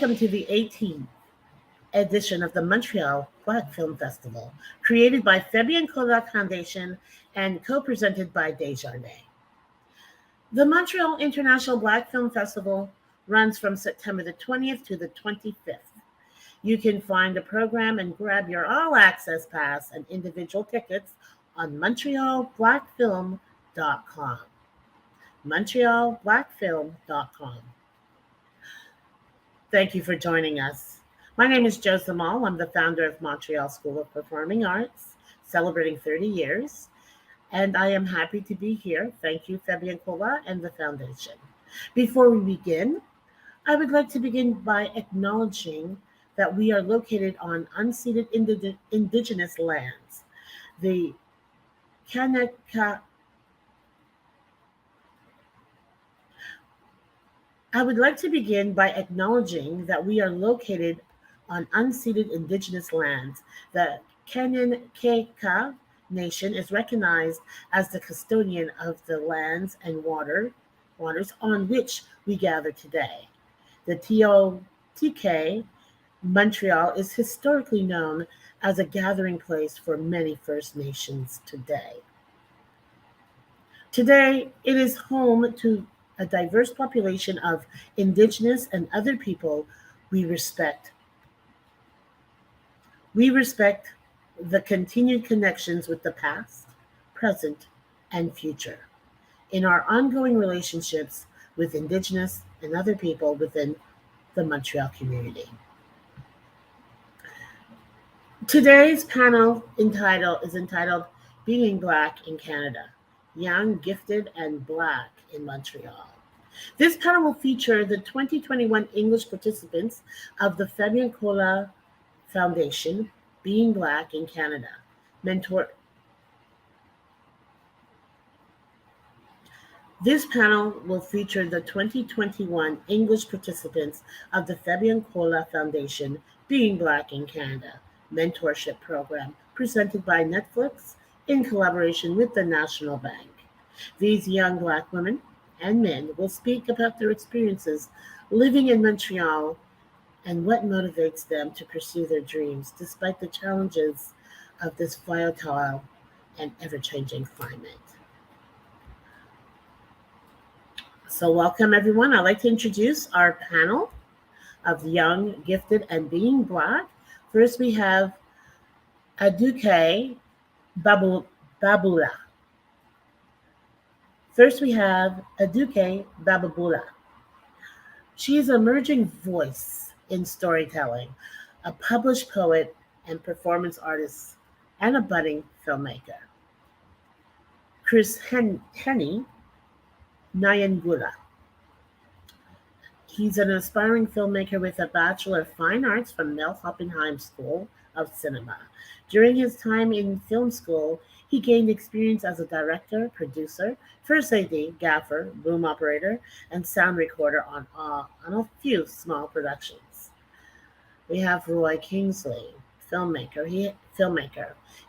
welcome to the 18th edition of the Montreal Black Film Festival, created by Fabian Kodak Foundation and co-presented by Desjardins. The Montreal International Black Film Festival runs from September the 20th to the 25th. You can find the program and grab your all-access pass and individual tickets on montrealblackfilm.com. montrealblackfilm.com. Thank you for joining us. My name is Jo Zamal. I'm the founder of Montreal School of Performing Arts, celebrating 30 years, and I am happy to be here. Thank you, Fabian Kola and the foundation. Before we begin, I would like to begin by acknowledging that we are located on unceded indigenous lands. The Kanaka. I would like to begin by acknowledging that we are located on unceded indigenous lands. The Kanaka Nation is recognized as the custodian of the lands and waters on which we gather today. The TOTK Montreal is historically known as a gathering place for many First Nations today. Today, it is home to a diverse population of Indigenous and other people we respect. We respect the continued connections with the past, present, and future in our ongoing relationships with Indigenous and other people within the Montreal community. Today's panel is entitled Being Black in Canada, Young, Gifted, and Black in Montreal. This panel will feature the 2021 English participants of the Fabian Kola Foundation, Being Black in Canada. This panel will feature the 2021 English participants of the Fabian Kola Foundation, Being Black in Canada mentorship program presented by Netflix in collaboration with the National Bank. These young Black women and men will speak about their experiences living in Montreal and what motivates them to pursue their dreams despite the challenges of this volatile and ever-changing climate. So welcome everyone. I'd like to introduce our panel of Young, Gifted, and Being Black. First we have Aduke Babula. She is an emerging voice in storytelling, a published poet and performance artist, and a budding filmmaker. Chris Henny Nyangula. He's an aspiring filmmaker with a Bachelor of Fine Arts from Mel Hoppenheim School of Cinema. During his time in film school, he gained experience as a director, producer, first AD, gaffer, boom operator, and sound recorder on a few small productions. We have Roy Kingsley, filmmaker.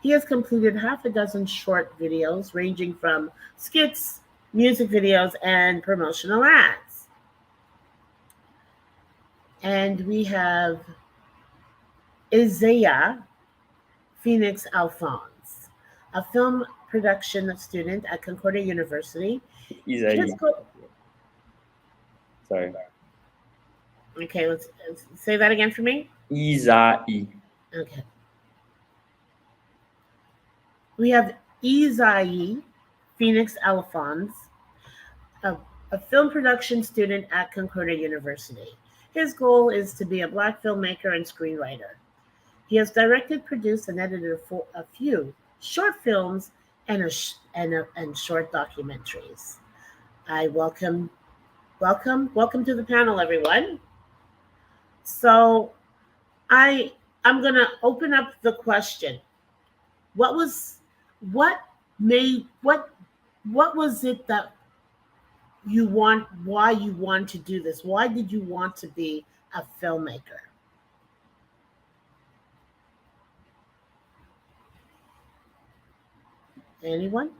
He has completed half a dozen short videos ranging from skits, music videos, and promotional ads. And we have Isaiah Phoenix Alphonse, a film production student at Concordia University. Sorry. Okay, let's say that again for me. Isai. Okay. We have Isaiah Phoenix Alphonse, a film production student at Concordia University. His goal is to be a Black filmmaker and screenwriter. He has directed, produced, and edited a few short films and short documentaries. I welcome to the panel, everyone. So, I'm gonna open up the question. What was it that why you want to do this? Why did you want to be a filmmaker? Anyone?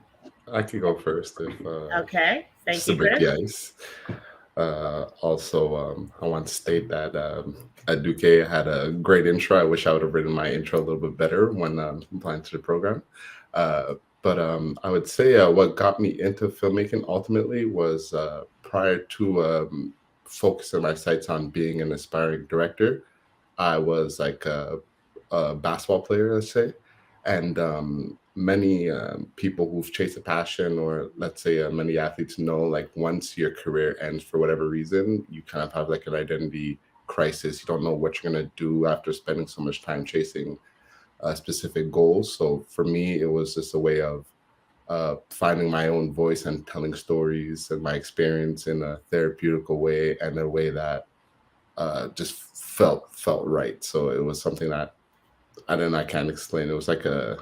I can go first if Okay, thank you, to break Chris. the ice. Also, I want to state that at Duque, I had a great intro. I wish I would have written my intro a little bit better when applying to the program. But I would say what got me into filmmaking ultimately was prior to focusing my sights on being an aspiring director. I was like a basketball player, let's say, and many people who've chased a passion, or let's say many athletes know, like once your career ends for whatever reason, you kind of have like an identity crisis. You don't know what you're gonna do after spending so much time chasing specific goals. So for me, it was just a way of finding my own voice and telling stories and my experience in a therapeutical way, and a way that just felt right. So it was something that I can't explain. It was like a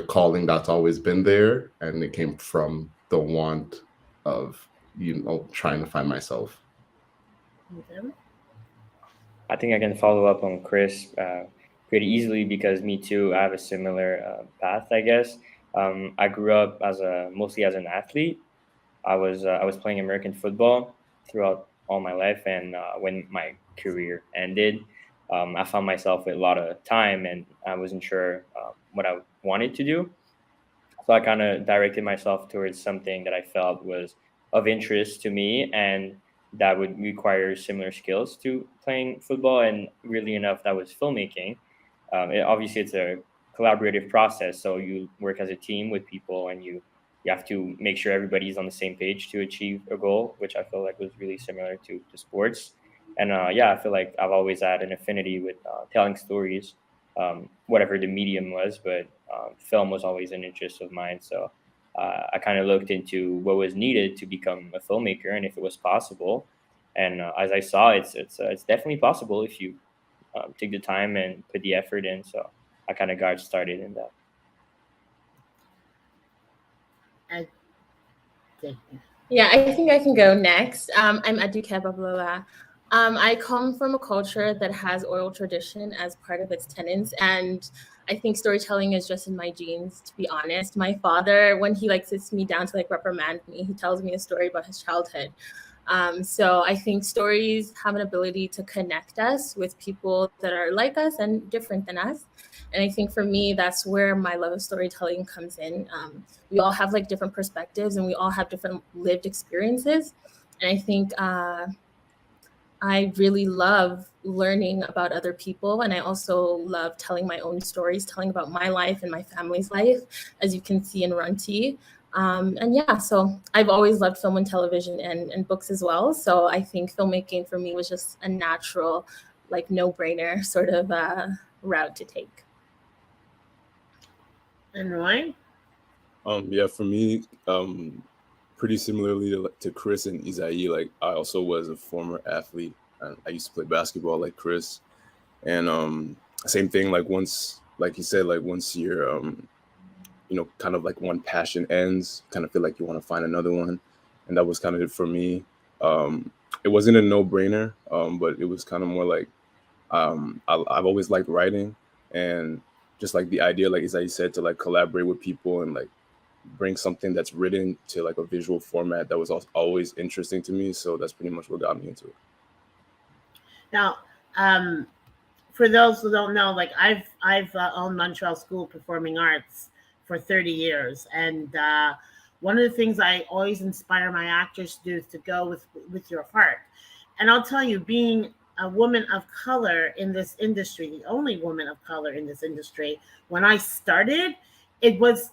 calling that's always been there, and it came from the want of trying to find myself. Okay. I think I can follow up on Chris pretty easily because me too. I have a similar path, I guess. I grew up mostly as an athlete. I was playing American football throughout all my life, and when my career ended, I found myself with a lot of time, and I wasn't sure what I wanted to do. So I kind of directed myself towards something that I felt was of interest to me and that would require similar skills to playing football. And really enough, that was filmmaking. Obviously, it's a collaborative process, so you work as a team with people, and you have to make sure everybody's on the same page to achieve a goal, which I feel like was really similar to sports. And yeah, I feel like I've always had an affinity with telling stories, whatever the medium was, but film was always an interest of mine. So I kind of looked into what was needed to become a filmmaker and if it was possible. And as I saw, it's definitely possible if you take the time and put the effort in. So I kind of got started in that. I think. Yeah, I think I can go next. I'm Aduke Babalola. I come from a culture that has oral tradition as part of its tenets, and I think storytelling is just in my genes. To be honest, my father, when he like sits me down to like reprimand me, he tells me a story about his childhood. So I think stories have an ability to connect us with people that are like us and different than us. And I think for me, that's where my love of storytelling comes in. We all have like different perspectives and we all have different lived experiences. And I think I really love learning about other people. And I also love telling my own stories, telling about my life and my family's life, as you can see in Runty. And yeah, so I've always loved film and television and books as well. So I think filmmaking for me was just a natural, like no-brainer sort of route to take. And Roy? Yeah, for me, pretty similarly to Chris and Isai, like I also was a former athlete. I used to play basketball like Chris, and same thing. Like once, like he said, like once you're, kind of like one passion ends, kind of feel like you want to find another one, and that was kind of it for me. It wasn't a no-brainer, but it was kind of more like I've always liked writing, and just like the idea, like Isai said, to like collaborate with people and like bring something that's written to like a visual format that was always interesting to me. So that's pretty much what got me into it. Now, for those who don't know, like I've owned Montreal School of Performing Arts for 30 years, and one of the things I always inspire my actors to do is to go with your heart. And I'll tell you, being a woman of color in this industry, the only woman of color in this industry, when I started, it was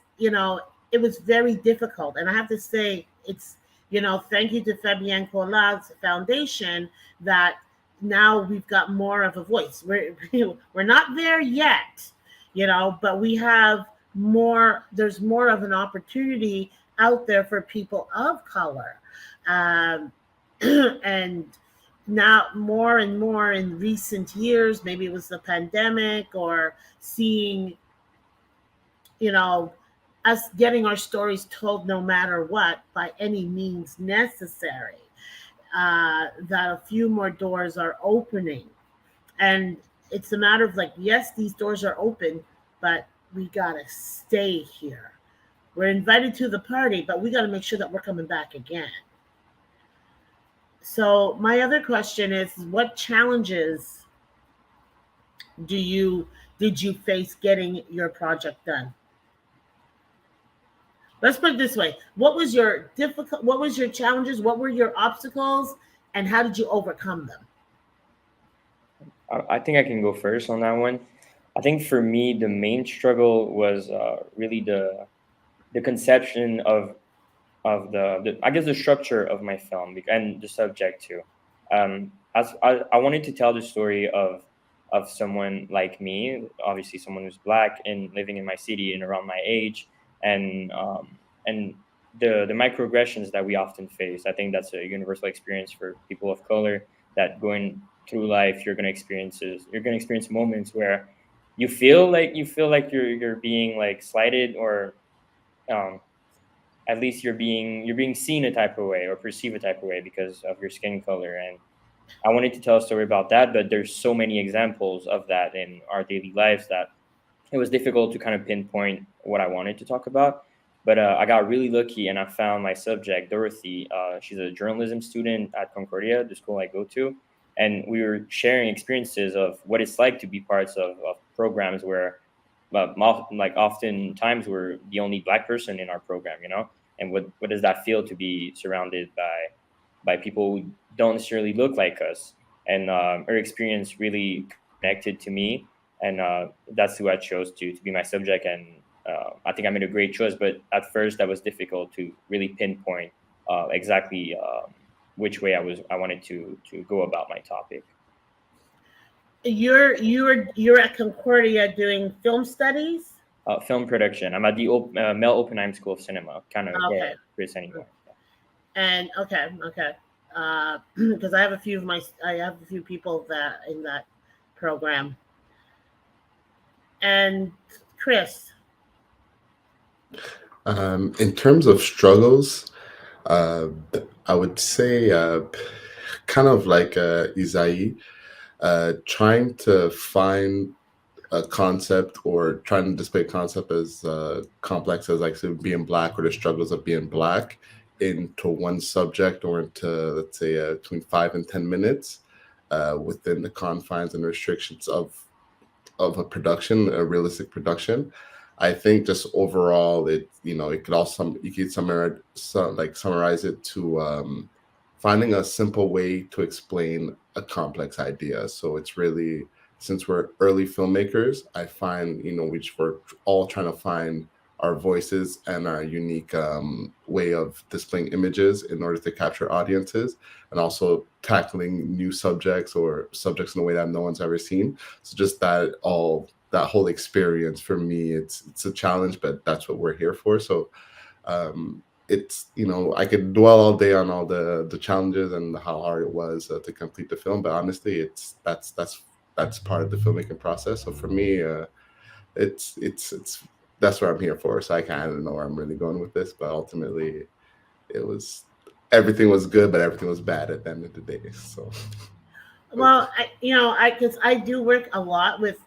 it was very difficult. And I have to say, it's thank you to Fabienne Collat's foundation that now we've got more of a voice. We're not there yet, but we have more. There's more of an opportunity out there for people of color, and now more and more in recent years. Maybe it was the pandemic or seeing, us getting our stories told no matter what by any means necessary. That a few more doors are opening. And it's a matter of like, yes, these doors are open, but we got to stay here. We're invited to the party, but we got to make sure that we're coming back again. So my other question is, what challenges did you face getting your project done? Let's put it this way. What was your challenges? What were your obstacles? And how did you overcome them? I think I can go first on that one. I think for me, the main struggle was really the conception of the I guess the structure of my film and the subject too. As I wanted to tell the story of someone like me, obviously someone who's black and living in my city and around my age, and the microaggressions that we often face. I think that's a universal experience for people of color, that going through life you're gonna experience moments where you feel like you're being like slighted, or um, at least you're being seen a type of way or perceived a type of way because of your skin color. And I wanted to tell a story about that, but there's so many examples of that in our daily lives that it was difficult to kind of pinpoint what I wanted to talk about. But I got really lucky and I found my subject, Dorothy. She's a journalism student at Concordia, the school I go to. And we were sharing experiences of what it's like to be parts of programs where, like, oftentimes we're the only black person in our program, And what does that feel to be surrounded by people who don't necessarily look like us? And her experience really connected to me, and that's who I chose to be my subject. And I think I made a great choice. But at first, that was difficult to really pinpoint exactly which way I wanted to go about my topic. You're at Concordia doing film studies. Film production. I'm at the Mel Oppenheim School of Cinema, kind of Okay. where Chris anymore. And okay, because I have a few people that in that program. And Chris, In terms of struggles, I would say kind of like Isai, trying to find a concept or trying to display a concept as complex as, like, say, being black or the struggles of being black into one subject, or into, let's say, between 5 and 10 minutes within the confines and restrictions of a production, a realistic production. I think just overall, it could also, you could summarize it to finding a simple way to explain a complex idea. So it's really, since we're early filmmakers, I find, we're all trying to find our voices and our unique way of displaying images in order to capture audiences, and also tackling new subjects or subjects in a way that no one's ever seen. So just that whole experience, for me, it's a challenge, but that's what we're here for. So it's, I could dwell all day on all the challenges and how hard it was to complete the film, but honestly, that's part of the filmmaking process. So for me, it's that's what I'm here for. So I kind of know where I'm really going with this, but ultimately, everything was good, but everything was bad at the end of the day. So, well, because I do work a lot with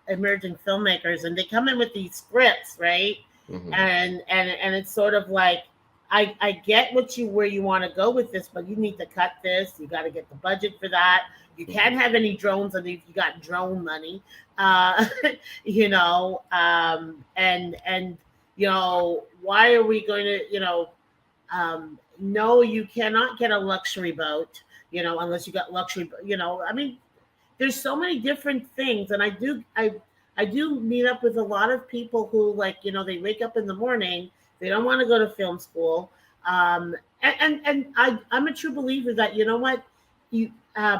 emerging filmmakers, and they come in with these scripts, right? mhm. And it's sort of like, I get where you want to go with this, but you need to cut this. You got to get the budget for that. You can't have any drones if you got drone money. And why are we going to, no, you cannot get a luxury boat, unless you got luxury, I mean, there's so many different things. And I do meet up with a lot of people who, like, they wake up in the morning, they don't want to go to film school. And I'm a true believer that, what, you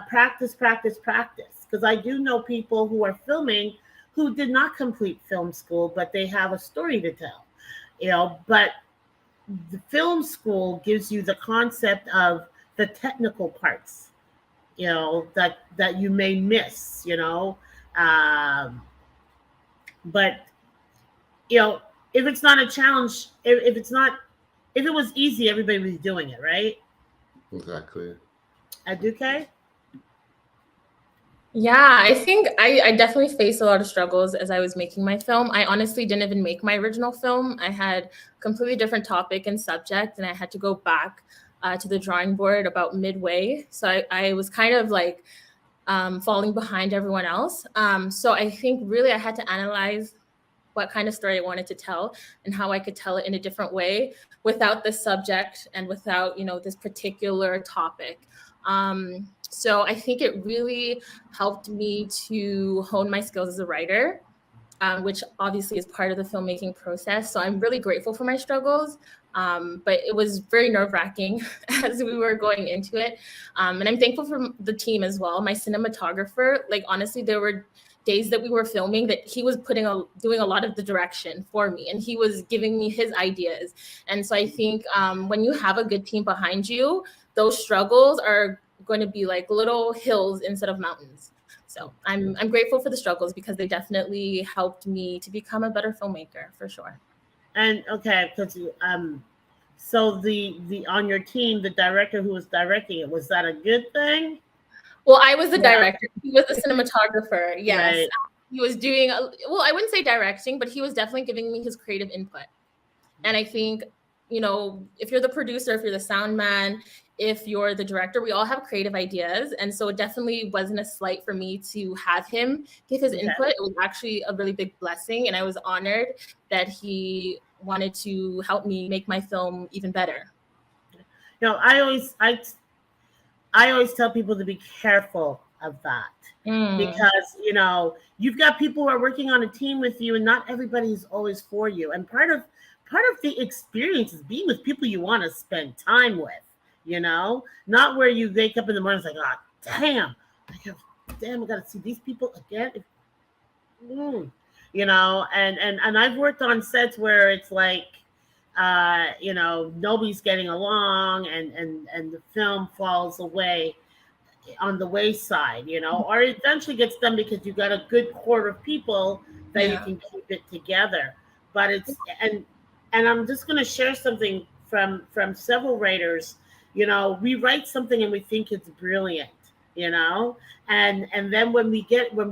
practice. Because I do know people who are filming who did not complete film school, but they have a story to tell, but the film school gives you the concept of the technical parts, that you may miss, but if it's not a challenge, if it was easy, everybody was doing it, right? Exactly. Aduke? Yeah, I think I definitely faced a lot of struggles as I was making my film. I honestly didn't even make my original film. I had a completely different topic and subject, and I had to go back to the drawing board about midway. So I was kind of like falling behind everyone else. So I think really I had to analyze what kind of story I wanted to tell and how I could tell it in a different way without this subject and without, this particular topic. So I think it really helped me to hone my skills as a writer, which obviously is part of the filmmaking process. So I'm really grateful for my struggles. But it was very nerve-wracking as we were going into it. And I'm thankful for the team as well. My cinematographer, like honestly, there were days that we were filming that he was doing a lot of the direction for me, and he was giving me his ideas. And so I think when you have a good team behind you, those struggles are going to be like little hills instead of mountains. So I'm grateful for the struggles because they definitely helped me to become a better filmmaker for sure. And okay, because so the on your team, the director who was directing it, was that a good thing? Well, I was the director. He was the cinematographer. Yes. Right. He was doing, I wouldn't say directing, but he was definitely giving me his creative input. And I think, if you're the producer, if you're the sound man, if you're the director, we all have creative ideas. And so it definitely wasn't a slight for me to have him give his input. It was actually a really big blessing. And I was honored that he wanted to help me make my film even better. I always tell people to be careful of that because you've got people who are working on a team with you, and not everybody's always for you. And part of the experience is being with people you want to spend time with. Not where you wake up in the morning and it's like, oh damn, I got to see these people again. And I've worked on sets where it's like, nobody's getting along and the film falls away on the wayside, or it eventually gets done because you've got a good core of people that you can keep it together. But and I'm just going to share something from several writers. We write something and we think it's brilliant, and then when we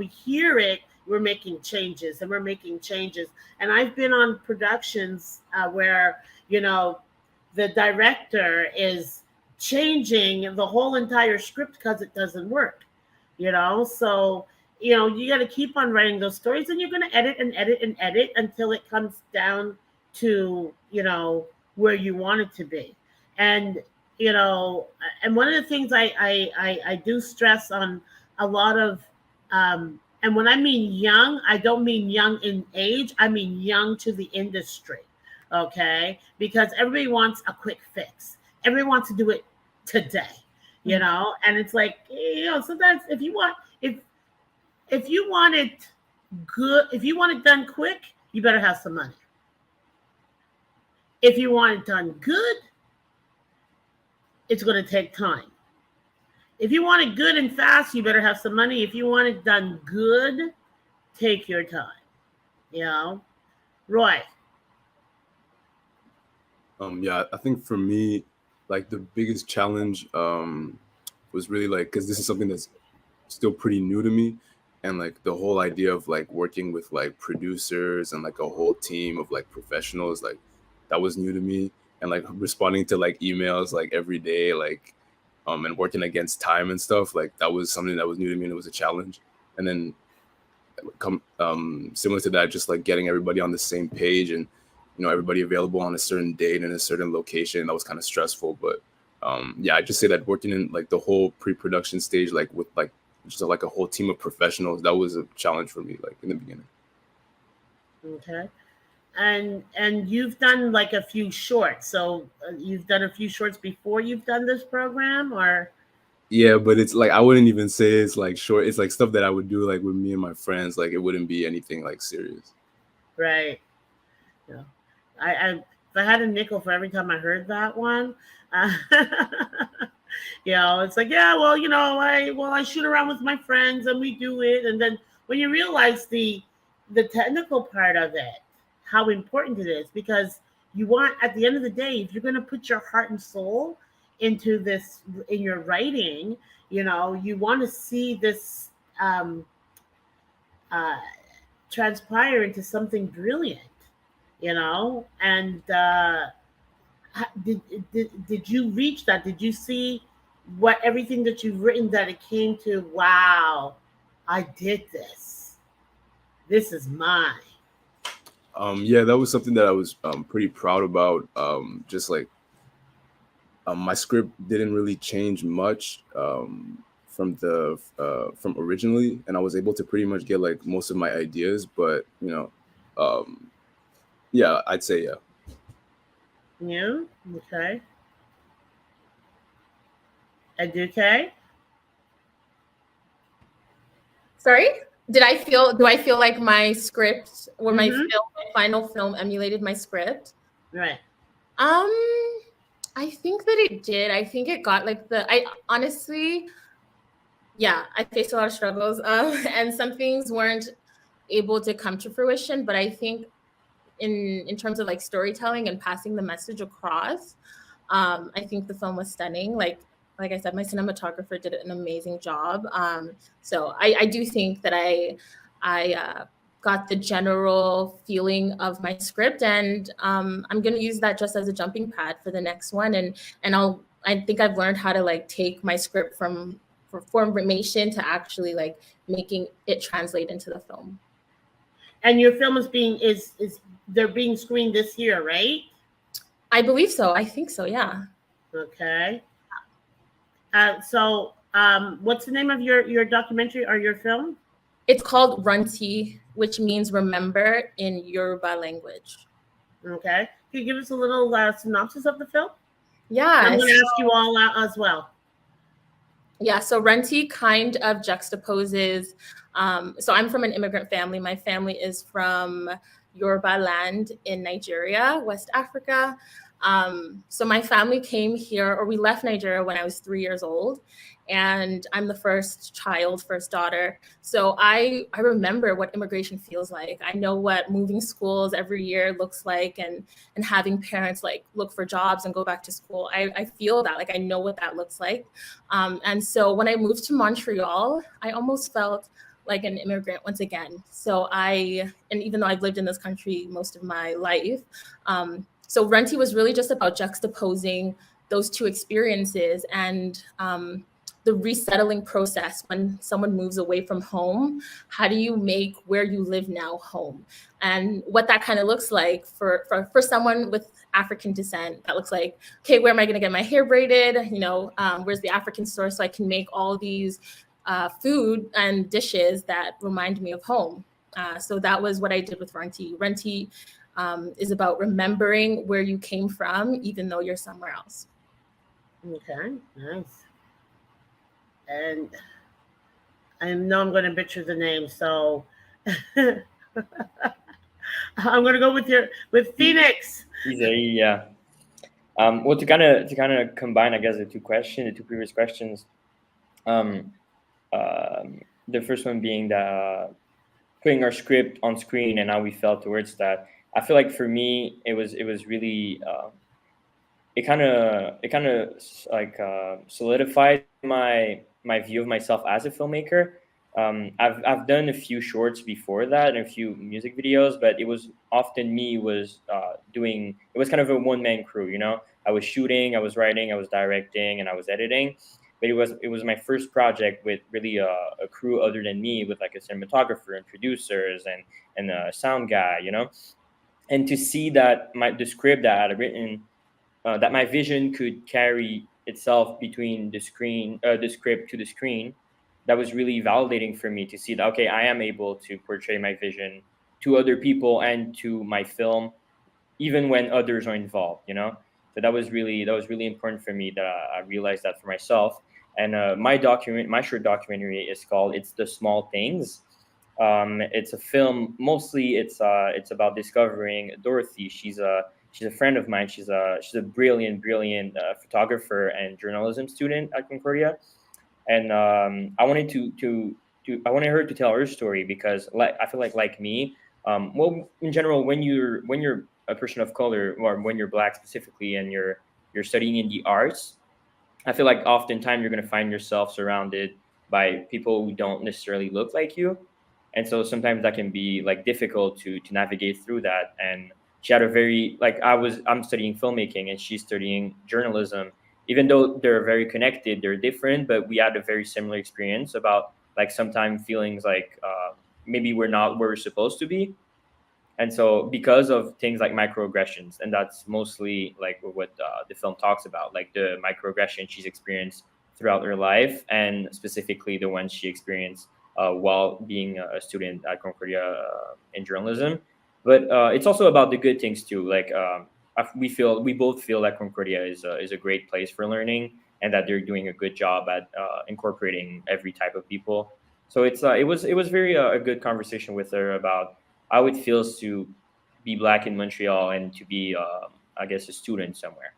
hear it, we're making changes. And I've been on productions where, the director is changing the whole entire script because it doesn't work, So, you got to keep on writing those stories, and you're going to edit and edit and edit until it comes down to, where you want it to be. And, and one of the things I do stress on a lot of, and when I mean young, I don't mean young in age. I mean young to the industry, okay? Because everybody wants a quick fix. Everybody wants to do it today, And it's like, sometimes if you want it good, if you want it done quick, you better have some money. If you want it done good, it's going to take time. If you want it good and fast, you better have some money. If you want it done good, take your time. Roy. Yeah, I think for me, like the biggest challenge was really like, because this is something that's still pretty new to me, and like the whole idea of like working with like producers and like a whole team of like professionals, like that was new to me, and like responding to like emails like every day, like and working against time and stuff, like that was something that was new to me, and it was a challenge. And then similar to that, just like getting everybody on the same page and everybody available on a certain date in a certain location, that was kind of stressful. But yeah, I just say that working in like the whole pre-production stage, like with like just like a whole team of professionals, that was a challenge for me, like in the beginning. Okay. And you've done like a few shorts. So you've done a few shorts before you've done this program, or? Yeah, but it's like, I wouldn't even say it's like short. It's like stuff that I would do like with me and my friends. Like it wouldn't be anything like serious. Right. Yeah. If I had a nickel for every time I heard that one, it's like, yeah, well, I shoot around with my friends and we do it. And then when you realize the technical part of it, how important it is, because you want, at the end of the day, if you're going to put your heart and soul into this in your writing, you want to see this transpire into something brilliant, and did you reach that? Did you see what everything that you've written that it came to? Wow, I did this. This is mine. Yeah, that was something that I was pretty proud about. Just like my script didn't really change much from originally, and I was able to pretty much get like most of my ideas. But yeah, I'd say yeah. Yeah. Okay. Educate. Sorry? Do I feel like my script or my Mhm. final film emulated my script? Right. I think that it did. I think it got like I honestly, yeah, I faced a lot of struggles, and some things weren't able to come to fruition. But I think in terms of like storytelling and passing the message across, I think the film was stunning. Like I said, my cinematographer did an amazing job. So I do think that I got the general feeling of my script, and I'm going to use that just as a jumping pad for the next one. And I think I've learned how to like take my script from formation to actually like making it translate into the film. And your film is they're being screened this year, right? I believe so. I think so. Yeah. Okay. So, what's the name of your documentary or your film? It's called Runti, which means remember in Yoruba language. Okay. Can you give us a little synopsis of the film? Yeah. I'm going to ask you all out as well. Yeah, so Runti kind of juxtaposes. So I'm from an immigrant family. My family is from Yoruba land in Nigeria, West Africa. So my family came here, or we left Nigeria when I was 3 years old, and I'm the first child, first daughter. So I remember what immigration feels like. I know what moving schools every year looks like, and having parents like look for jobs and go back to school. I feel that, like I know what that looks like. And so when I moved to Montreal, I almost felt like an immigrant once again. And even though I've lived in this country most of my life, so Runti was really just about juxtaposing those two experiences and the resettling process when someone moves away from home. How do you make where you live now home? And what that kind of looks like for someone with African descent, that looks like, okay, where am I going to get my hair braided? Where's the African store so I can make all these food and dishes that remind me of home. So that was what I did with Runti. Runti is about remembering where you came from, even though you're somewhere else. Okay, nice. And I know I'm going to butcher the name, so I'm going to go with Phoenix. Yeah. Well, to kind of combine, I guess, the two previous questions. The first one being that putting our script on screen and how we felt towards that. I feel like for me, it was really it kind of like solidified my view of myself as a filmmaker. I've done a few shorts before that and a few music videos, but it was often me doing. It was kind of a one-man crew, you know. I was shooting, I was writing, I was directing, and I was editing. But it was my first project with really a crew other than me, with like a cinematographer and producers and a sound guy, you know. And to see that the script that I had written, that my vision could carry itself between the script to the screen, that was really validating for me to see that, okay, I am able to portray my vision to other people and to my film, even when others are involved, you know. So that was really important for me, that I realized that for myself. And my short documentary is called "It's the Small Things." It's a film. Mostly, it's about discovering Dorothy. She's a friend of mine. She's a brilliant photographer and journalism student at Concordia. And I wanted I wanted her to tell her story, because I feel like me, well, in general, when you're a person of color, or when you're Black specifically, and you're studying in the arts, I feel like oftentimes you're going to find yourself surrounded by people who don't necessarily look like you. And so sometimes that can be like difficult to navigate through that. And she had a very like I'm studying filmmaking and she's studying journalism. Even though they're very connected, they're different, but we had a very similar experience about like sometimes feelings like maybe we're not where we're supposed to be. And so because of things like microaggressions, and that's mostly like what the film talks about, like the microaggression she's experienced throughout her life, and specifically the ones she experienced while being a student at Concordia in journalism. But it's also about the good things too. Like we both feel that Concordia is a great place for learning, and that they're doing a good job at incorporating every type of people. So it was very a good conversation with her about how it feels to be Black in Montreal and to be, I guess, a student somewhere.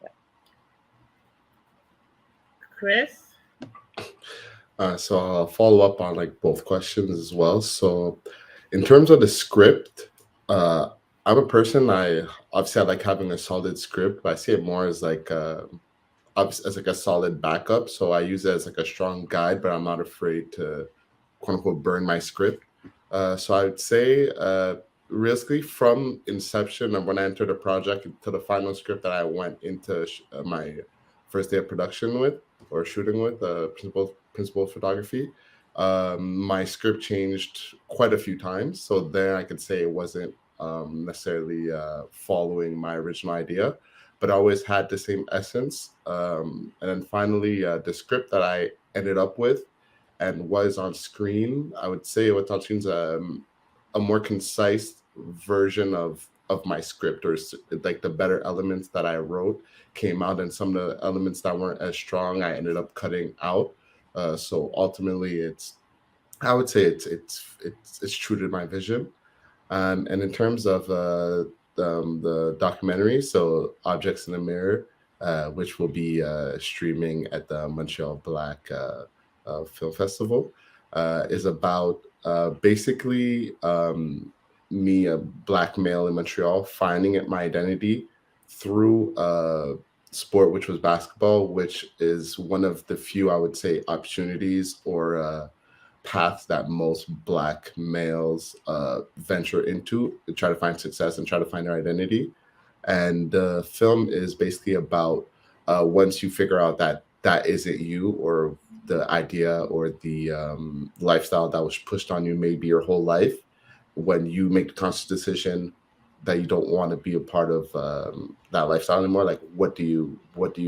Yeah. Chris? So I'll follow up on like both questions as well. So in terms of the script, I'm a person, I obviously I like having a solid script, but I see it more as like as like a solid backup. So I use it as like a strong guide, but I'm not afraid to quote unquote burn my script. So I would say realistically from inception and when I entered the project to the final script that I went into my first day of production with or shooting with principal of photography, my script changed quite a few times. So there I could say it wasn't necessarily following my original idea, but I always had the same essence. And then finally, the script that I ended up with and was on screen, I would say what's on screen is a more concise version of my script, or like the better elements that I wrote came out, and some of the elements that weren't as strong I ended up cutting out. So ultimately, I would say it's true to my vision. And in terms of the documentary, so Objects in the Mirror, which will be streaming at the Montreal Black Film Festival, is about basically me, a Black male in Montreal, finding my identity through sport, which was basketball, which is one of the few, I would say, opportunities or paths that most Black males venture into to try to find success and try to find their identity. And the film is basically about once you figure out that that isn't you, or the idea or the lifestyle that was pushed on you maybe your whole life, when you make the conscious decision that you don't want to be a part of that lifestyle anymore, like what do you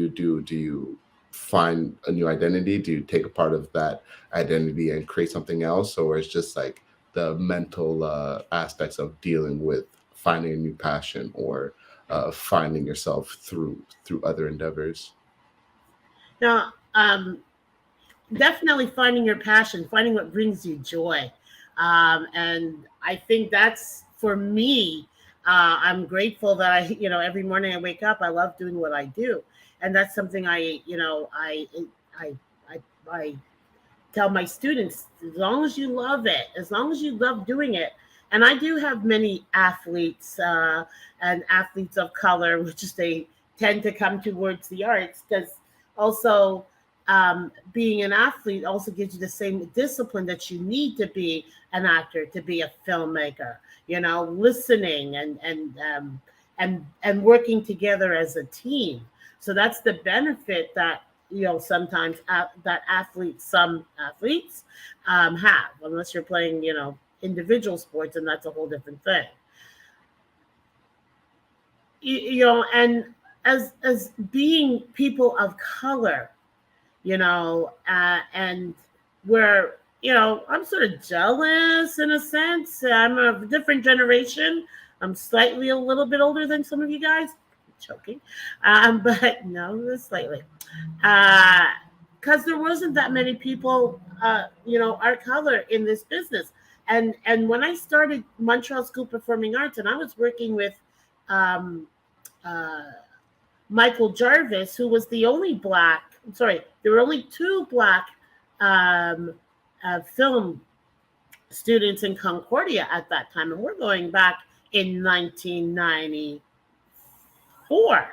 do? Do you find a new identity? Do you take a part of that identity and create something else? Or it's just like the mental aspects of dealing with finding a new passion or finding yourself through other endeavors? Now, definitely finding your passion, finding what brings you joy. And I think that's for me. I'm grateful that every morning I wake up, I love doing what I do. And that's something I tell my students, as long as you love it, as long as you love doing it. And I do have many athletes and athletes of color, which is they tend to come towards the arts, because also being an athlete also gives you the same discipline that you need to be an actor, to be a filmmaker, listening and working together as a team. So that's the benefit that sometimes some athletes have, unless you're playing individual sports, and that's a whole different thing. And as being people of color, and where I'm sort of jealous in a sense. I'm a different generation. I'm slightly a little bit older than some of you guys. I'm joking, but no, slightly. Because there wasn't that many people, our color in this business. And when I started Montreal School of Performing Arts, and I was working with Michael Jarvis, who was the only Black. Sorry, there were only two Black film students in Concordia at that time, and we're going back in 1994.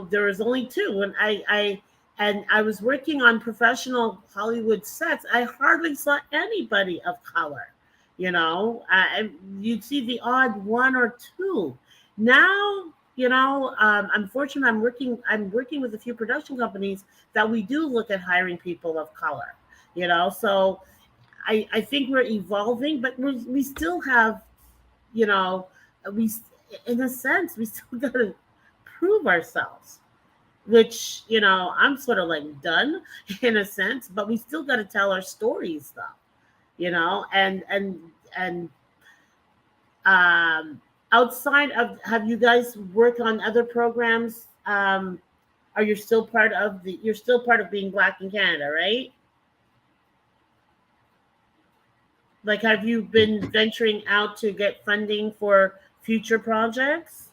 There was only two, and I was working on professional Hollywood sets. I hardly saw anybody of color, You know, you'd see the odd one or two. Now, unfortunately, I'm working with a few production companies that we do look at hiring people of color. So I think we're evolving, but we still have, you know, we in a sense we still got to prove ourselves, which I'm sort of like done in a sense, but we still got to tell our stories though, and um, outside of, have you guys worked on other programs? Are you still part of you're still part of Being Black in Canada, right? Like, have you been venturing out to get funding for future projects?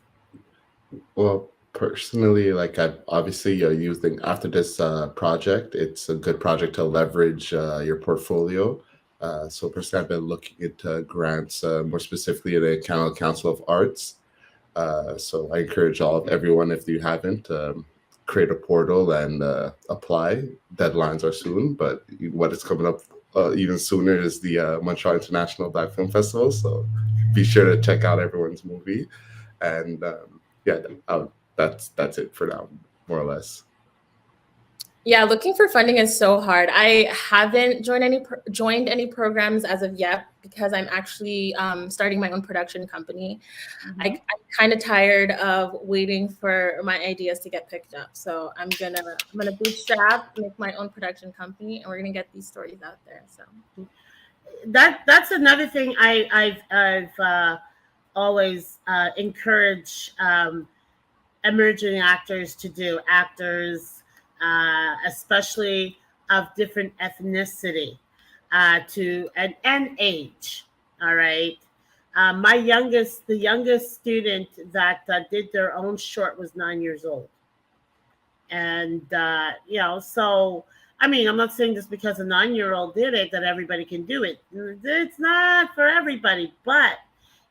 Well, personally, like I've obviously using after this project, it's a good project to leverage your portfolio. So personally, I've been looking into grants, more specifically the Canada Council of Arts. So I encourage everyone, if you haven't, create a portal and apply. Deadlines are soon, but what is coming up even sooner is the Montreal International Black Film Festival. So be sure to check out everyone's movie. And yeah, that's it for now, more or less. Yeah, looking for funding is so hard. I haven't joined any programs as of yet because I'm actually starting my own production company. Mm-hmm. I'm kind of tired of waiting for my ideas to get picked up. So I'm gonna bootstrap, make my own production company, and we're gonna get these stories out there. So that's another thing I've always encouraged emerging actors to do. Actors, especially of different ethnicity, and age. All right. The youngest student that did their own short was 9 years old, and so I mean, I'm not saying just because a 9-year-old did it that everybody can do it. It's not for everybody, but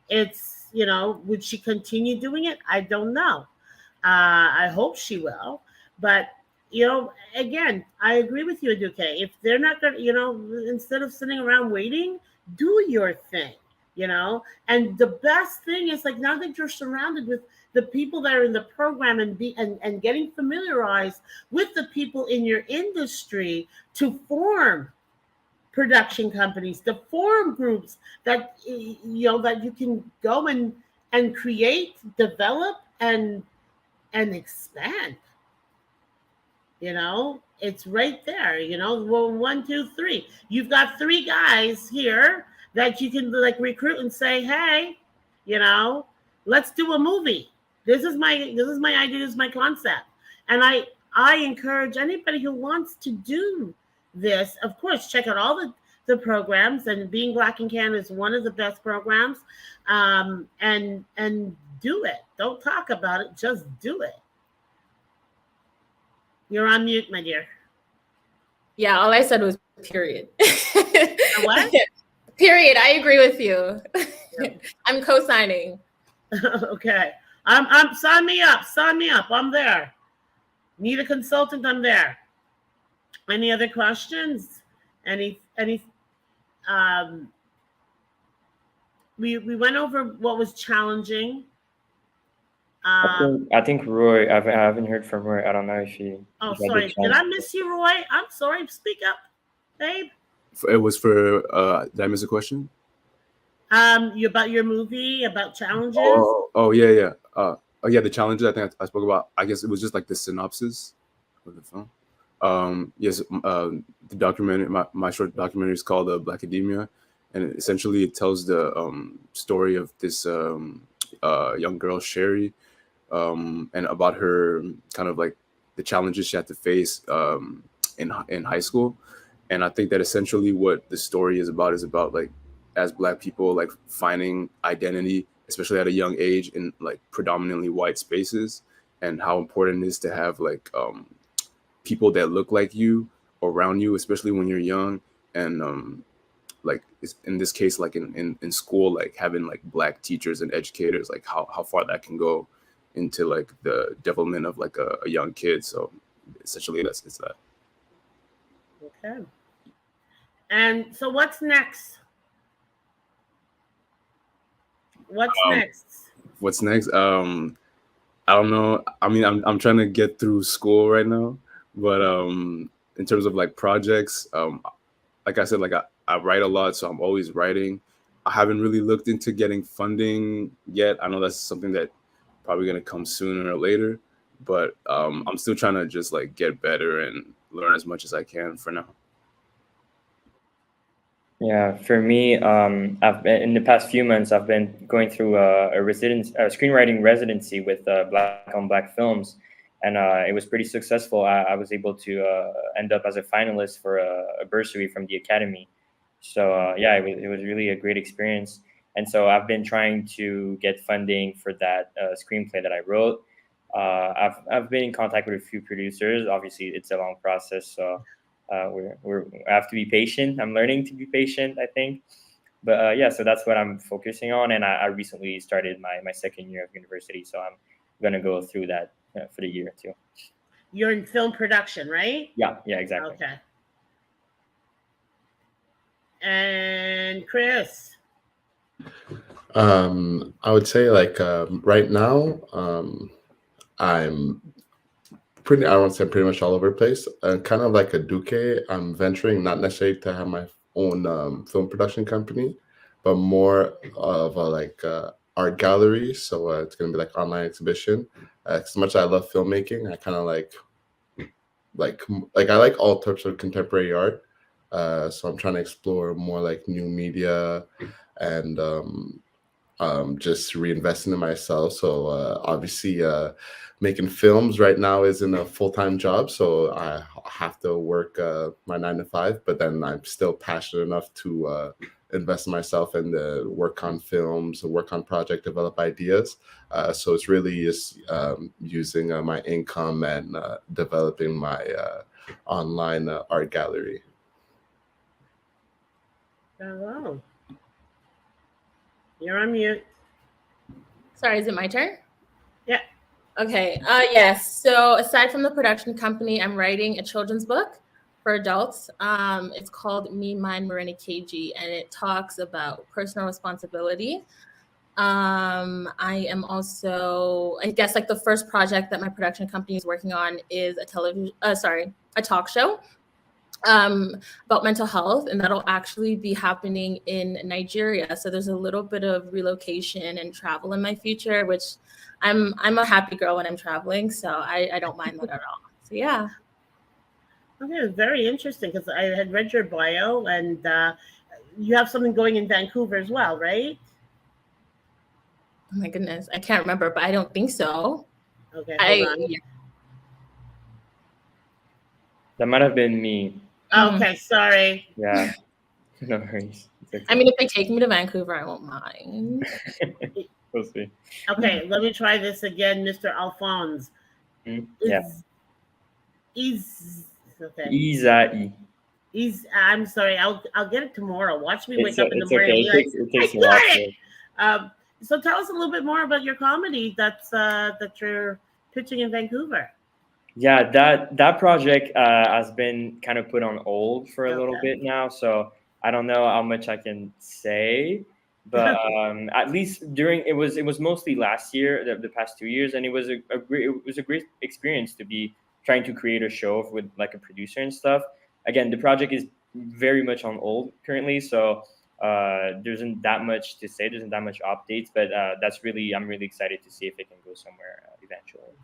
it's, would she continue doing it? I don't know. I hope she will. But, again, I agree with you, Duque. If they're not going to, instead of sitting around waiting, do your thing, And the best thing is, like, now that you're surrounded with the people that are in the program and getting familiarized with the people in your industry, to form production companies, to form groups that that you can go and create, develop, and expand. It's right there. Well, 1, 2, 3. You've got 3 guys here that you can like recruit and say, hey, let's do a movie. This is my idea. This is my concept, and I encourage anybody who wants to do this. Of course, check out all the programs, and Being Black in Canada is one of the best programs. And do it. Don't talk about it. Just do it. You're on mute, my dear. Yeah, all I said was period. What? Period. I agree with you. Yep. I'm co-signing. Okay. I'm sign me up. Sign me up. I'm there. Need a consultant? I'm there. Any other questions? Any we went over what was challenging. I think Roy, I haven't heard from Roy. I don't know if he. Oh, sorry. Did I miss you, Roy? I'm sorry. Speak up, babe. It was for. Did I miss a question? About your movie, about challenges. Oh yeah. Yeah, the challenges. I think I spoke about. I guess it was just like the synopsis of the film. Yes. The documentary. My short documentary is called Black Academia, and essentially it tells the story of this young girl, Sherry. And about her kind of like the challenges she had to face in high school. And I think that essentially what the story is about like, as Black people, like finding identity, especially at a young age, in like predominantly white spaces, and how important it is to have like people that look like you around you, especially when you're young. And like in this case, like in school, like having like Black teachers and educators, like how far that can go into like the development of like a young kid. So essentially it's that. Okay. And so what's next? What's next? What's next? I don't know. I mean, I'm trying to get through school right now, but in terms of like projects, like I said, like I write a lot, so I'm always writing. I haven't really looked into getting funding yet. I know that's something that probably gonna come sooner or later, but I'm still trying to just like get better and learn as much as I can for now. Yeah, for me, I've been, in the past few months, I've been going through a screenwriting residency with Black on Black films, and it was pretty successful. I was able to end up as a finalist for a bursary from the Academy. So yeah, it was really a great experience. And so I've been trying to get funding for that screenplay that I wrote. I've been in contact with a few producers. Obviously, it's a long process, so I have to be patient. I'm learning to be patient, I think. But yeah, so that's what I'm focusing on. And I recently started my second year of university, so I'm gonna go through that for the year too. You're in film production, right? Yeah, exactly. Okay. And Chris. I would say like right now, I'm pretty. I won't say pretty much all over the place. Kind of like a Duque. I'm venturing not necessarily to have my own film production company, but more of a like art gallery. So it's gonna be like online exhibition. As much as I love filmmaking, I kind of like I like all types of contemporary art. So I'm trying to explore more like new media and just reinvesting in myself. So obviously, making films right now isn't a full-time job, so I have to work my 9 to 5. But then I'm still passionate enough to invest in myself and work on films, work on project, develop ideas. So it's really just using my income and developing my online art gallery. Hello. You're on mute. Sorry, is it my turn? Yeah. Okay. Yes. So aside from the production company, I'm writing a children's book for adults. It's called Me, Mine, Marina KG, and it talks about personal responsibility. I am also, I guess, like the first project that my production company is working on is a talk show about mental health, and that'll actually be happening in Nigeria. So there's a little bit of relocation and travel in my future, which I'm a happy girl when I'm traveling, so I don't mind that at all. So yeah. Okay, it's very interesting because I had read your bio, and you have something going in Vancouver as well, right? Oh my goodness, I can't remember, but I don't think so. Okay, hold on. Yeah. That might have been me. Okay, sorry. Yeah, no worries. Okay. I mean, if they take me to Vancouver, I won't mind. We'll see. Okay, let me try this again, Mr. Alphonse. Yeah. Okay. I'm sorry. I'll get it tomorrow. Watch me wake up in the morning. Okay. It takes a while. So tell us a little bit more about your comedy that you're pitching in Vancouver. Yeah, that project has been kind of put on hold for a little bit now, so I don't know how much I can say, but at least it was mostly last year, the past 2 years, and it was a great experience to be trying to create a show with like a producer and stuff. Again, the project is very much on hold currently, so there isn't that much to say. There isn't that much updates, but I'm really excited to see if it can go somewhere eventually.